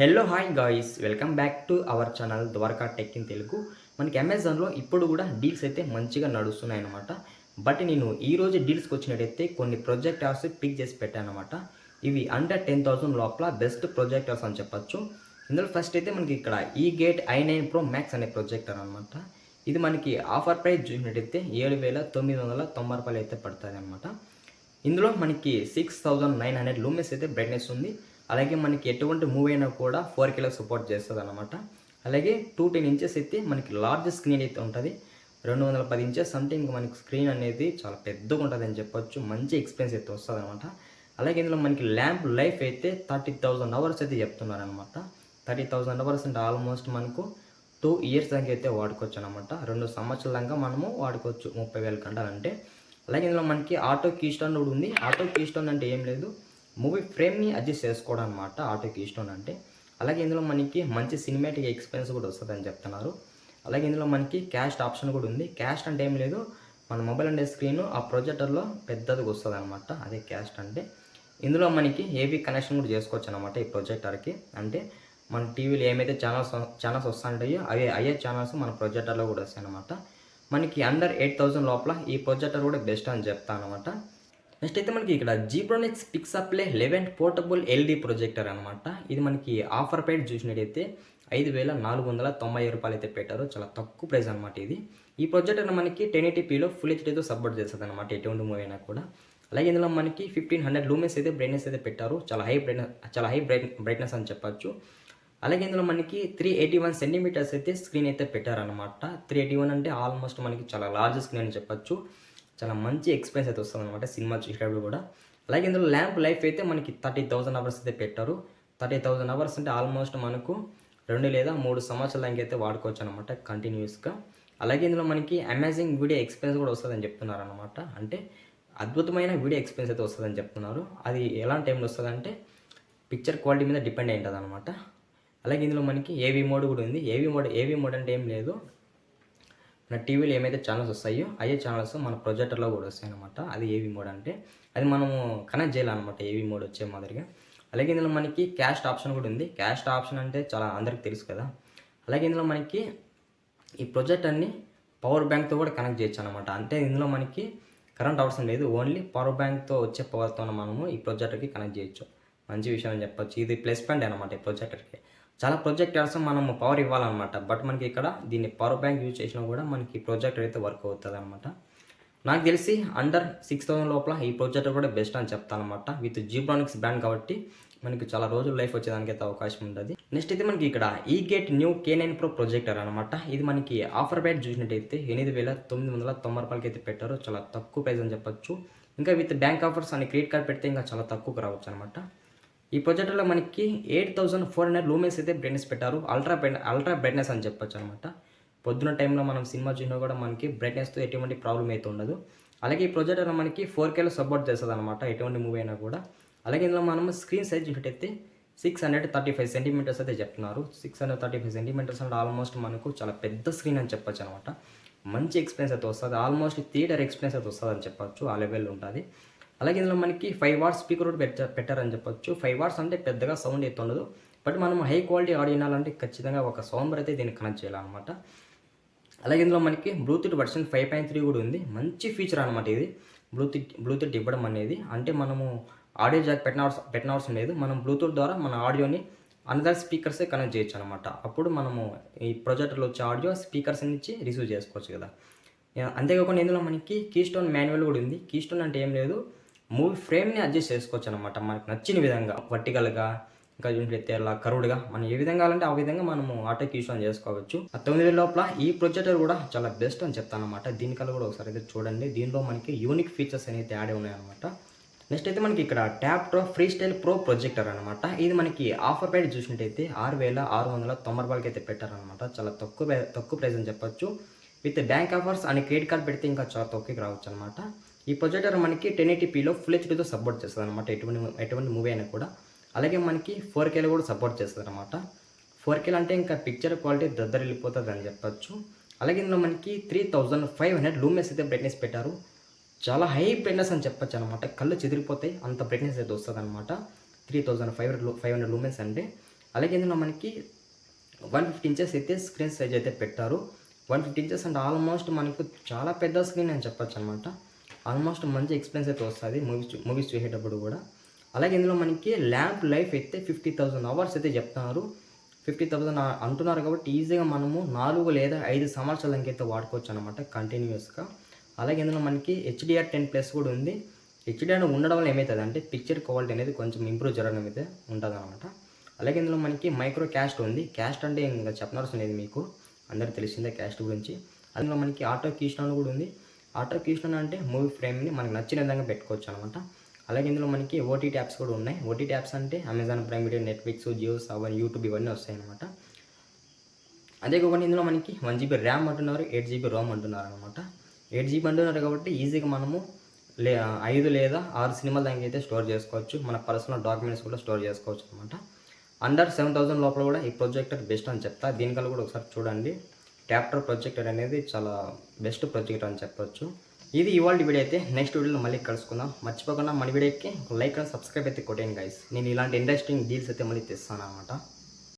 Hello hi guys, welcome back to our channel Dwaraka tech in Telugu. మనకి అమెజాన్లో ఇప్పుడు కూడా డీల్స్ అయితే మంచిగా నడుస్తున్నాయి అనమాట. బట్ నేను ఈరోజు డీల్స్కి వచ్చినట్టయితే కొన్ని ప్రొజెక్టర్స్ పిక్ చేసి పెట్టాను అనమాట. ఇవి అండర్ 10,000 లోపల బెస్ట్ ప్రొజెక్టర్స్ అని చెప్పొచ్చు. ఇందులో ఫస్ట్ అయితే మనకి ఇక్కడ ఈ గేట్ i9 Pro Max అనే ప్రొజెక్టర్ అనమాట. ఇది మనకి ఆఫర్ ప్రైస్ చూసినట్టయితే 7,990 రూపాయలు అయితే పడుతుంది అనమాట. ఇందులో మనకి 6,900 లూమెన్స్ అయితే బ్రైట్నెస్ ఉంది. అలాగే మనకి ఎటువంటి మూవీ అయినా కూడా 4K సపోర్ట్ చేస్తుంది అనమాట. అలాగే 210 ఇంచెస్ అయితే మనకి లార్జ్ స్క్రీన్ అయితే ఉంటుంది. 210 ఇంచెస్ అంటే ఇంకా మనకి స్క్రీన్ అనేది చాలా పెద్దగా ఉంటుంది అని చెప్పొచ్చు. మంచి ఎక్స్పీరియన్స్ అయితే వస్తుంది అనమాట. అలాగే ఇందులో మనకి ల్యాంప్ లైఫ్ అయితే 30,000 అవర్స్ అయితే చెప్తున్నారు అనమాట. 30,000 అవర్స్ అంటే ఆల్మోస్ట్ మనకు 2 ఇయర్స్ దాకా అయితే వాడుకోవచ్చు అనమాట. 2 సంవత్సరాల దాకా మనము వాడుకోవచ్చు 30,000 గంటలు అంటే. అలాగే ఇందులో మనకి ఆటో కీ స్టోన్ కూడా ఉంది. ఆటో కీ స్టోన్ అంటే ఏం లేదు, మూవీ ఫ్రేమ్ని అడ్జస్ట్ చేసుకోవడం అనమాట ఆటో కీ స్టోన్ అంటే. అలాగే ఇందులో మనకి మంచి సినిమాటిక్ ఎక్స్పీరియన్స్ కూడా వస్తుందని చెప్తున్నారు. అలాగే ఇందులో మనకి క్యాస్ట్ ఆప్షన్ కూడా ఉంది. క్యాస్ట్ అంటే ఏం లేదు, మన మొబైల్ అంటే స్క్రీన్ ఆ ప్రొజెక్టర్లో పెద్దదిగా వస్తుంది అనమాట, అదే క్యాస్ట్ అంటే. ఇందులో మనకి ఏవీ కనెక్షన్ కూడా చేసుకోవచ్చు అనమాట ఈ ప్రొజెక్టర్కి. అంటే మన టీవీలో ఏమైతే ఛానల్స్ వస్తుంటాయో అయ్యే ఛానల్స్ మన ప్రొజెక్టర్లో కూడా వస్తాయి అనమాట. మనకి అండర్ 8,000 లోపల ఈ ప్రొజెక్టర్ కూడా బెస్ట్ అని చెప్తాను అనమాట. నెక్స్ట్ అయితే మనకి ఇక్కడ జీబ్రోనిక్స్ పిక్సప్లే 11 పోర్టబుల్ ఎల్ఈడి ప్రొజెక్టర్ అనమాట. ఇది మనకి ఆఫర్ ప్రైస్ చూసినట్టయితే 5,490 రూపాయలు అయితే పెట్టారు. చాలా తక్కువ ప్రైస్ అనమాట ఇది. ఈ ప్రొజెక్టర్ మనకి 1080pలో ఫుల్ హెచ్డీతో సపోర్ట్ చేస్తుంది అనమాట, ఎటువంటి మూవీ అయినా కూడా. అలాగే ఇందులో మనకి 1500 లూమెన్స్ అయితే బ్రైట్నెస్ అయితే పెట్టారు. చాలా హై బ్రైట్నెస్ అని చెప్పొచ్చు. అలాగే ఇందులో మనకి 381 సెంటీమీటర్స్ అయితే స్క్రీన్ అయితే పెట్టారనమాట. 381 అంటే ఆల్మోస్ట్ మనకి చాలా లార్జ్ స్క్రీన్ అని చెప్పొచ్చు. చాలా మంచి ఎక్స్పీరియన్స్ అయితే వస్తుంది అనమాట సినిమా చూసేటప్పుడు కూడా. అలాగే ఇందులో ల్యాంప్ లైఫ్ అయితే మనకి 30,000 అవర్స్ అయితే పెట్టారు. 30,000 అవర్స్ అంటే ఆల్మోస్ట్ మనకు 2 లేదా 3 సంవత్సరాల దాకా అయితే వాడుకోవచ్చు అనమాట కంటిన్యూస్గా. అలాగే ఇందులో మనకి అమేజింగ్ వీడియో ఎక్స్పీరియన్స్ కూడా వస్తుందని చెప్తున్నారు అనమాట. అంటే అద్భుతమైన వీడియో ఎక్స్పీరియన్స్ అయితే వస్తుందని చెప్తున్నారు. అది ఎలాంటి టైంలో వస్తుందంటే పిక్చర్ క్వాలిటీ మీద డిపెండ్ అయి ఉంటుంది అనమాట. అలాగే ఇందులో మనకి ఏవీ మోడ్ కూడా ఉంది. ఏవీ మోడ్ అంటే ఏం లేదు, మన టీవీలో ఏమైతే ఛానల్స్ వస్తాయో అయ్యే ఛానల్స్ మన ప్రొజెక్టర్లో కూడా వస్తాయి అనమాట. అది ఏవీ మోడ్ అంటే అది మనము కనెక్ట్ చేయాలన్నమాట ఏవీ మోడ్ వచ్చే మాదిరిగా. అలాగే ఇందులో మనకి క్యాస్ట్ ఆప్షన్ కూడా ఉంది. క్యాస్ట్ ఆప్షన్ అంటే చాలా అందరికి తెలుసు కదా. అలాగే ఇందులో మనకి ఈ ప్రొజెక్టర్ని పవర్ బ్యాంక్తో కూడా కనెక్ట్ చేయొచ్చు అనమాట. అంటే ఇందులో మనకి కరెంట్ అవసరం లేదు, ఓన్లీ పవర్ బ్యాంక్తో వచ్చే పవర్తో మనము ఈ ప్రొజెక్టర్కి కనెక్ట్ చేయొచ్చు. మంచి విషయం అని చెప్పొచ్చు. ఇది ప్లస్ పాయింట్ అనమాట ఈ ప్రొజెక్టర్కి. చాలా ప్రొజెక్టర్స్ మనము పవర్ ఇవ్వాలన్నమాట, బట్ మనకి ఇక్కడ దీన్ని పవర్ బ్యాంక్ యూజ్ చేసినా కూడా మనకి ప్రొజెక్టర్ అయితే వర్క్ అవుతుంది అనమాట. నాకు తెలిసి అండర్ 6,000 లోపల ఈ ప్రొజెక్టర్ కూడా బెస్ట్ అని చెప్తాను అనమాట. విత్ జీబ్రానిక్స్ బ్రాండ్ కాబట్టి మనకి చాలా రోజులు లైఫ్ వచ్చేదానికి అయితే అవకాశం ఉంటుంది. నెక్స్ట్ అయితే మనకి ఇక్కడ ఈ gate new K9 Pro projector అనమాట. ఇది మనకి ఆఫర్ ప్రైస్ చూసినట్టయితే 8,990 రూపాయలకి అయితే పెట్టారు. చాలా తక్కువ ప్రైస్ అని చెప్పొచ్చు. ఇంకా విత్ బ్యాంక్ ఆఫర్స్ అని క్రెడిట్ కార్డ్ పెడితే ఇంకా చాలా తక్కువకు రావచ్చు అనమాట. ఈ ప్రొజెక్టర్లో మనకి 8,400 లూమెన్స్ అయితే బ్రైట్నెస్ పెట్టారు. అల్ట్రా బ్రైట్నెస్ అని చెప్పొచ్చు అనమాట. పొద్దున టైంలో మనం సినిమా చూసినా కూడా మనకి బ్రైట్నెస్తో ఎటువంటి ప్రాబ్లం అయితే ఉండదు. అలాగే ఈ ప్రొజెక్టర్లో మనకి 4K సపోర్ట్ చేస్తుంది అనమాట, ఎటువంటి మూవీ అయినా కూడా. అలాగే ఇందులో మనం స్క్రీన్ సైజ్ చూసినట్టయితే 635 సెంటీమీటర్స్ అయితే చెప్తున్నారు. 635 సెంటీమీటర్స్ అంటే ఆల్మోస్ట్ మనకు చాలా పెద్ద స్క్రీన్ అని చెప్పొచ్చు అనమాట. మంచి ఎక్స్పీరియన్స్ అయితే వస్తుంది, ఆల్మోస్ట్ థియేటర్ ఎక్స్పీరియన్స్ అయితే వస్తుంది అని చెప్పొచ్చు. ఆ లెవెల్లో ఉంటుంది. అలాగే ఇందులో మనకి 5 వాట్స్ స్పీకర్ కూడా పెట్టారని చెప్పొచ్చు. 5 వాట్స్ అంటే పెద్దగా సౌండ్ అయితే ఉండదు, బట్ మనం హై క్వాలిటీ ఆడియో వినాలంటే ఖచ్చితంగా ఒక సౌండ్ అయితే దీన్ని కనెక్ట్ చేయాలన్నమాట. అలాగే ఇందులో మనకి బ్లూటూత్ వర్షన్ 5.3 కూడా ఉంది. మంచి ఫీచర్ అనమాట ఇది, బ్లూటూత్ ఇవ్వడం అనేది. అంటే మనము ఆడియో జాక్ పెట్టిన అవసరం లేదు, మనం బ్లూటూత్ ద్వారా మన ఆడియోని అనదర్ స్పీకర్సే కనెక్ట్ చేయొచ్చు అనమాట. అప్పుడు మనము ఈ ప్రొజెక్టర్లో వచ్చే ఆడియో స్పీకర్స్ నుంచి రిసీవ్ చేసుకోవచ్చు కదా. అంతేకాకుండా ఇందులో మనకి కీ స్టోన్ మాన్యువల్ కూడా ఉంది. కీ స్టోన్ అంటే ఏం లేదు, మూవీ ఫ్రేమ్ని అడ్జస్ట్ చేసుకోవచ్చు అనమాట మనకు నచ్చిన విధంగా, వర్టికల్గా ఇంకా చూసినట్లయితే అలా కరువుడుగా మనం ఏ విధంగా కావాలంటే ఆ విధంగా మనము ఆటో కీ స్టోన్ చేసుకోవచ్చు. ఆ 9,000 లోపల ఈ ప్రొజెక్టర్ కూడా చాలా బెస్ట్ అని చెప్తాను అనమాట. దీనికల్లా కూడా ఒకసారి అయితే చూడండి. దీనిలో మనకి యూనిక్ ఫీచర్స్ అనేది యాడ్ ఉన్నాయన్నమాట. నెక్స్ట్ అయితే మనకి ఇక్కడ ట్యాప్ట్రో ఫ్రీ స్టైల్ ప్రో ప్రొజెక్టర్ అనమాట. ఇది మనకి ఆఫర్ ప్రైస్ చూసినట్టయితే 6,690 రూపాయలకి అయితే పెట్టారనమాట. చాలా తక్కువ ప్రైస్ అని చెప్పొచ్చు. విత్ బ్యాంక్ ఆఫర్స్ అని క్రెడిట్ కార్డ్ పెడితే ఇంకా చాలా తక్కువకి రావచ్చు అనమాట. ఈ ప్రొజెక్టర్ మనకి 1080pలో ఫుల్ హెచ్డీతో సపోర్ట్ చేస్తుంది అనమాట, ఎటువంటి మూవీ అయినా కూడా. అలాగే మనకి 4K కూడా సపోర్ట్ చేస్తుంది అనమాట. 4K అంటే ఇంకా పిక్చర్ క్వాలిటీ వెళ్ళిపోతుంది అని చెప్పొచ్చు. అలాగే ఇందులో మనకి 3,500 లూమెన్స్ అయితే బ్రైట్నెస్ పెట్టారు. చాలా హై బ్రైట్నెస్ అని చెప్పొచ్చు అనమాట, కళ్ళు చెదిరిపోతాయి అంత బ్రైట్నెస్ అయితే వస్తుంది అనమాట. 3,500 లూమెన్స్ అంటే అలాగే ఇందులో మనకి 150 ఇంచెస్ అయితే స్క్రీన్ సైజ్ అయితే పెట్టారు. 150 ఇంచెస్ అంటే ఆల్మోస్ట్ మనకు చాలా పెద్ద స్క్రీన్ అని చెప్పొచ్చు అనమాట. ఆల్మోస్ట్ మంచి ఎక్స్పీరియన్స్ అయితే వస్తుంది మూవీస్ చూసేటప్పుడు కూడా. అలాగే ఇందులో మనకి ల్యాంప్ లైఫ్ అయితే 50,000 అవర్స్ అయితే చెప్తున్నారు. 50,000 అంటున్నారు కాబట్టి ఈజీగా మనము 4 లేదా 5 సంవత్సరాల అయితే వాడుకోవచ్చు అనమాట కంటిన్యూస్గా. అలాగే ఇందులో మనకి HDR 10+ కూడా ఉంది. HDR ఉండడం వల్ల ఏమవుతుంది అంటే పిక్చర్ క్వాలిటీ అనేది కొంచెం ఇంప్రూవ్ జరగడం అయితే ఉంటుంది అనమాట. అలాగే ఇందులో మనకి మైక్రో క్యాస్ట్ ఉంది. క్యాస్ట్ అంటే ఇంకా చెప్పనవసరం లేదు, మీకు అందరికీ తెలిసిందే క్యాస్ట్ గురించి. అందులో మనకి ఆటో కీస్టోన్ కూడా ఉంది. ఆటో కీస్టోన్ అంటే మూవీ ఫ్రేమ్ని మనకు నచ్చిన విధంగా పెట్టుకోవచ్చు అనమాట. అలాగే ఇందులో మనకి OTT యాప్స్ కూడా ఉన్నాయి. OTT యాప్స్ అంటే Amazon prime video, Netflix, Jio Saavn, YouTube ఇవన్నీ వస్తాయి అనమాట. అదే కాకుండా ఇందులో మనకి 1GB ర్యామ్ అంటున్నారు, 8GB రోమ్ అంటున్నారు అనమాట. 8GB అంటున్నారు కాబట్టి ఈజీగా మనము 5 లేదా 6 సినిమాల దానికి అయితే స్టోర్ చేసుకోవచ్చు. మన పర్సనల్ డాక్యుమెంట్స్ కూడా స్టోర్ చేసుకోవచ్చు అనమాట. అండర్ 7,000 లోపల కూడా ఈ ప్రొజెక్టర్ బెస్ట్ అని చెప్తా. దీనికల్లా కూడా ఒకసారి చూడండి. ట్యాప్టర్ ప్రొజెక్టర్ అనేది చాలా బెస్ట్ ప్రొజెక్టర్ అని చెప్పొచ్చు. ఇది ఇవాళ వీడియో అయితే. నెక్స్ట్ వీడియోలో మళ్ళీ కలుసుకుందాం. మర్చిపోకుండా మన వీడియోకి లైక్ అండ్ సబ్స్క్రైబ్ అయితే కొట్టేయండి గైస్. నేను ఇలాంటి ఇంట్రెస్టింగ్ డీల్స్ అయితే మళ్ళీ తెస్తాను అనమాట.